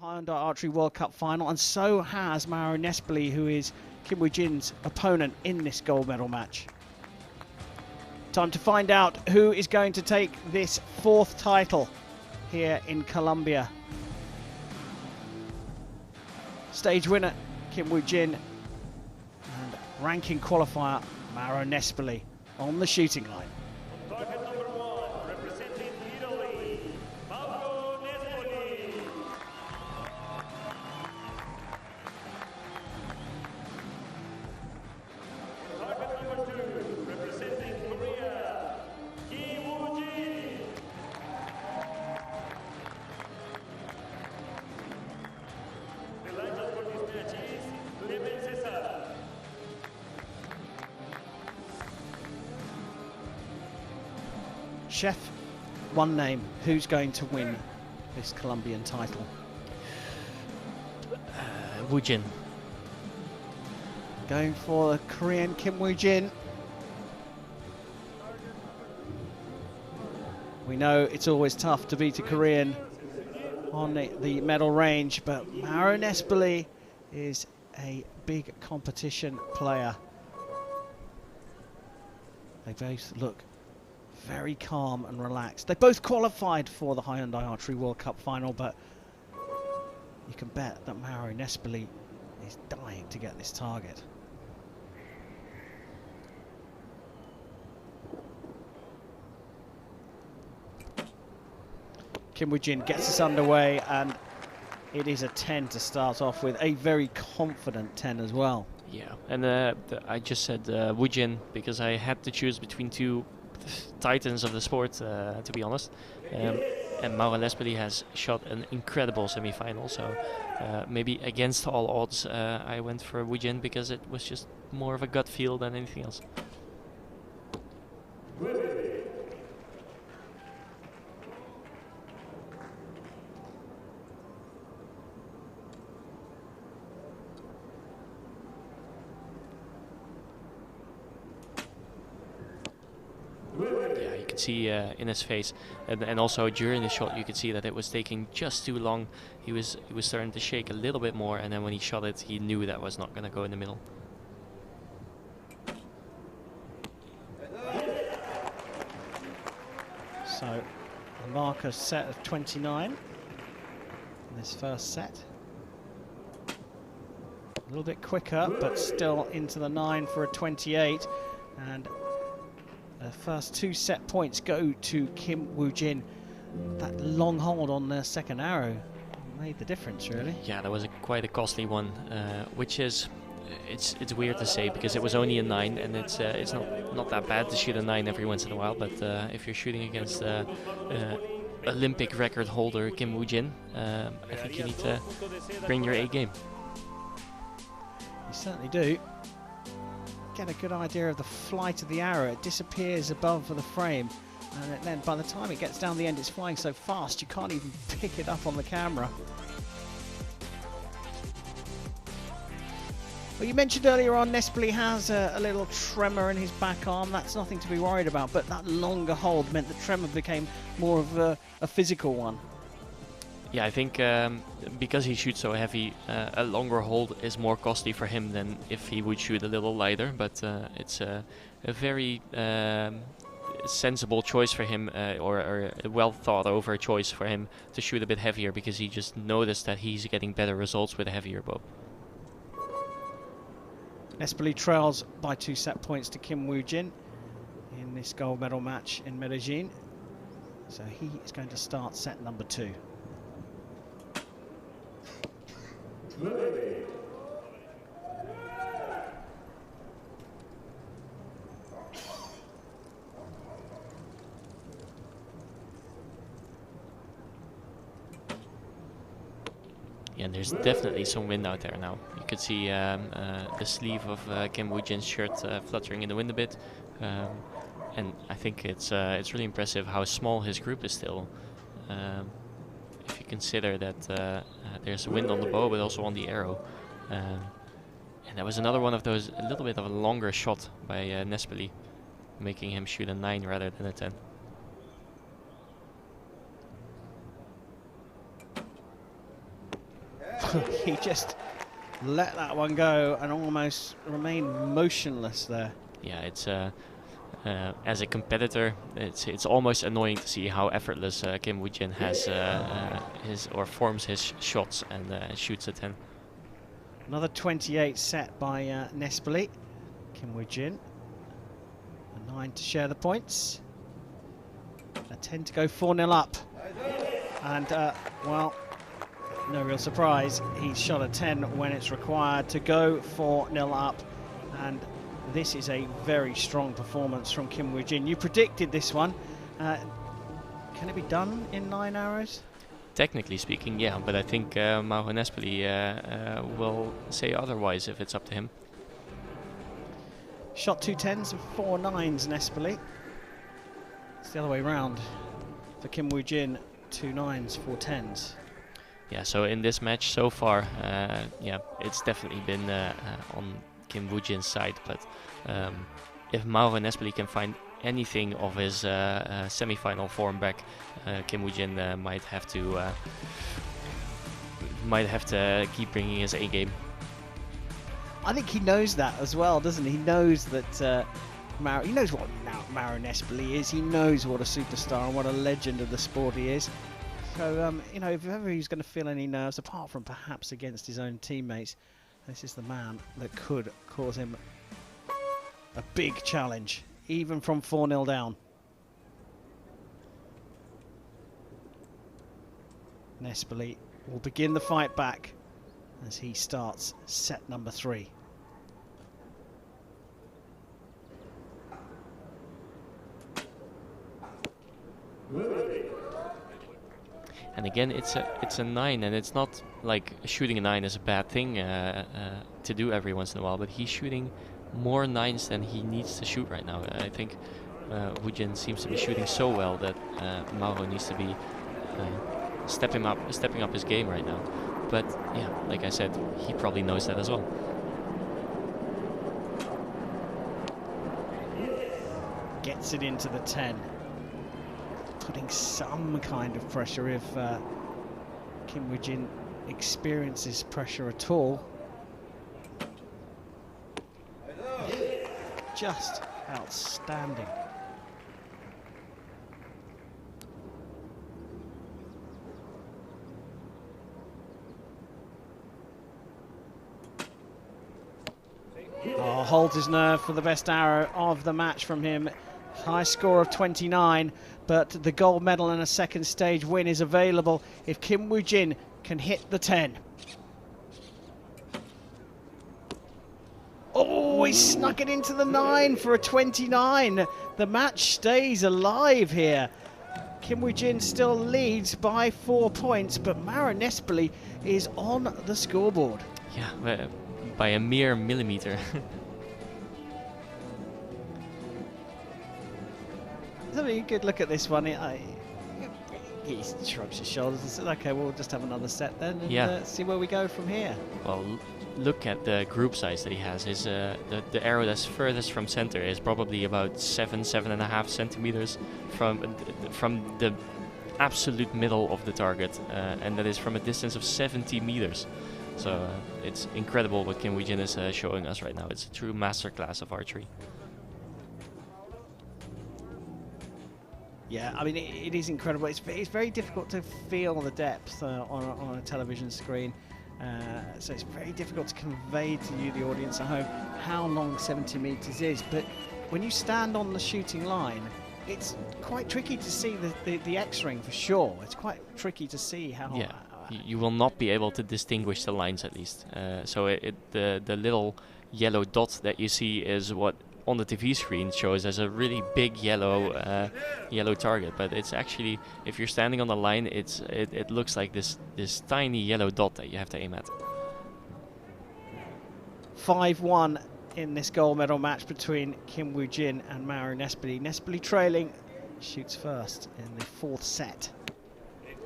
Hyundai Archery World Cup final, and so has Mauro Nespoli, who is Kim Woojin's opponent in this gold medal match. Time to find out who is going to take this fourth title here in Colombia. Stage winner Kim Woojin and ranking qualifier Mauro Nespoli on the shooting line. Target number 1, representing Italy, Mauro Nespoli. Target number 2, representing Korea, Woojin. The lineup for this match is César. Chef, one name. Who's going to win this Colombian title? Woojin. Going for the Korean Kim Woojin. We know it's always tough to beat a Korean on the medal range, but Mauro Nespoli is a big competition player. They both look very calm and relaxed. They both qualified for the Hyundai Archery World Cup final, but you can bet that Mauro Nespoli is dying to get this target. Kim Woojin gets us underway, and it is a 10 to start off with, a very confident 10 as well. Yeah, and I just said Woojin because I had to choose between two titans of the sport, to be honest. And Mauro Nespoli has shot an incredible semi-final, so maybe against all odds I went for Woojin because it was just more of a gut feel than anything else. See in his face, and also during the shot you could see that it was taking just too long. He was starting to shake a little bit more, and then when he shot it he knew that was not going to go in the middle. So a marker set of 29 in this first set. A little bit quicker, but still into the 9 for a 28, and the first two set points go to Kim Woojin. That long hold on the second arrow made the difference, really. Yeah, that was quite a costly one, which is it's weird to say because it was only a 9, and it's not that bad to shoot a 9 every once in a while. But if you're shooting against Olympic record holder Kim Woojin, I think you need to bring your A game. You certainly do. Get a good idea of the flight of the arrow. It disappears above the frame, and then by the time it gets down the end it's flying so fast you can't even pick it up on the camera. Well, you mentioned earlier on Nespoli has a little tremor in his back arm. That's nothing to be worried about, but that longer hold meant the tremor became more of a physical one. Yeah, I think because he shoots so heavy, a longer hold is more costly for him than if he would shoot a little lighter. But it's a very sensible choice for him, or a well thought over choice for him to shoot a bit heavier, because he just noticed that he's getting better results with a heavier bow. Nespoli trails by 2 set points to Kim Woojin in this gold medal match in Medellin. So he is going to start set number 2. Yeah, and there's definitely some wind out there now. You could see the sleeve of Kim Woojin's shirt fluttering in the wind a bit, and I think it's really impressive how small his group is still. If you consider that there's wind on the bow but also on the arrow. And that was another one of those, a little bit of a longer shot by Nespoli, making him shoot a 9 rather than a 10. he just let that one go and almost remained motionless there. Yeah, it's as a competitor, it's almost annoying to see how effortless Kim Woojin has forms his shots and shoots a 10. Another 28 set by Nespoli. Kim Woojin. A 9 to share the points. A 10 to go 4-0 up. And, well, no real surprise. He's shot a 10 when it's required to go 4-0 up. And this is a very strong performance from Kim Woojin. You predicted this one. Can it be done in 9 arrows? Technically speaking, yeah, but I think Mauro Nespoli will say otherwise if it's up to him. Shot 2 10s and 4 9s, Nespoli. It's the other way round for Kim Woojin. 2 9s, 4 10s. Yeah, so in this match so far, yeah, it's definitely been on Kim Woojin's side, but if Mauro Nespoli can find anything of his semi-final form back, Kim Woojin might have to keep bringing his A game. I think he knows that as well, doesn't he? He knows that he knows what Mauro Nespoli is. He knows what a superstar and what a legend of the sport he is. So you know, if ever he's going to feel any nerves, apart from perhaps against his own teammates, this is the man that could cause him a big challenge, even from 4-0 down. Nespoli will begin the fight back as he starts set number 3. And again, it's a 9, and it's not like shooting a 9 is a bad thing to do every once in a while, but he's shooting more 9s than he needs to shoot right now. I think Woojin seems to be shooting so well that Mauro needs to be stepping up his game right now. But yeah, like I said, he probably knows that as well. Gets it into the 10. Putting some kind of pressure if Kim Woojin experiences pressure at all. Just outstanding. Oh, holds his nerve for the best arrow of the match from him. High score of 29, but the gold medal and a second stage win is available if Kim Woojin can hit the 10. Oh, he snuck it into the 9 for a 29. The match stays alive here. Kim Woojin still leads by 4 points, but Mauro Nespoli is on the scoreboard. Yeah, by a mere millimeter. You could look at this one. He shrugs his shoulders and says, "Okay, we'll just have another set then, and see where we go from here." Well, look at the group size that he has. His the arrow that's furthest from center is probably about 7.5 centimeters from the absolute middle of the target, and that is from a distance of 70 meters. So it's incredible what Kim Woojin is showing us right now. It's a true masterclass of archery. Yeah, I mean, it is incredible. It's very difficult to feel the depth on a television screen. So it's very difficult to convey to you, the audience at home, how long 70 meters is. But when you stand on the shooting line, it's quite tricky to see the X-ring for sure. It's quite tricky to see how... Yeah, you will not be able to distinguish the lines at least. So the little yellow dot that you see is what on the TV screen shows as a really big yellow target, but it's actually, if you're standing on the line, it looks like this tiny yellow dot that you have to aim at. 5-1 in this gold medal match between Kim Woojin and Mauro Nespoli. Nespoli trailing, shoots first in the 4th set.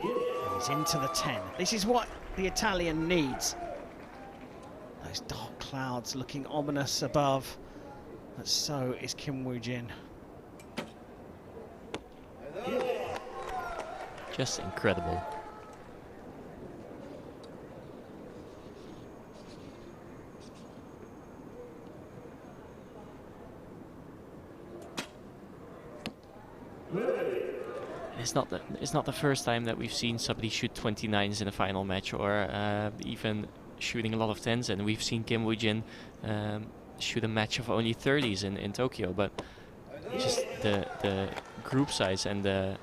He's into the 10. This is what the Italian needs. Those dark clouds looking ominous above. But so is Kim Woojin. Just incredible. it's not the first time that we've seen somebody shoot 29s in a final match, or even shooting a lot of 10s, and we've seen Kim Woojin shoot a match of only 30s in Tokyo. But just the group size and the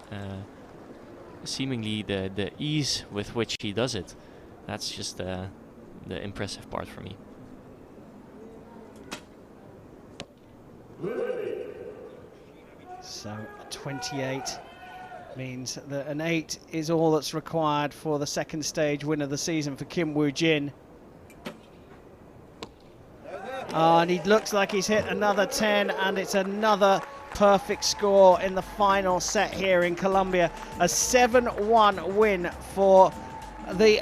seemingly the ease with which he does it, that's just the impressive part for me. So 28 means that an 8 is all that's required for the second stage win of the season for Kim Woojin. And he looks like he's hit another 10, and it's another perfect score in the final set here in Colombia. A 7-1 win for the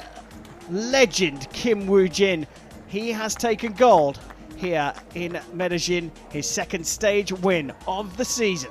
legend Kim Woojin. He has taken gold here in Medellin, his second stage win of the season.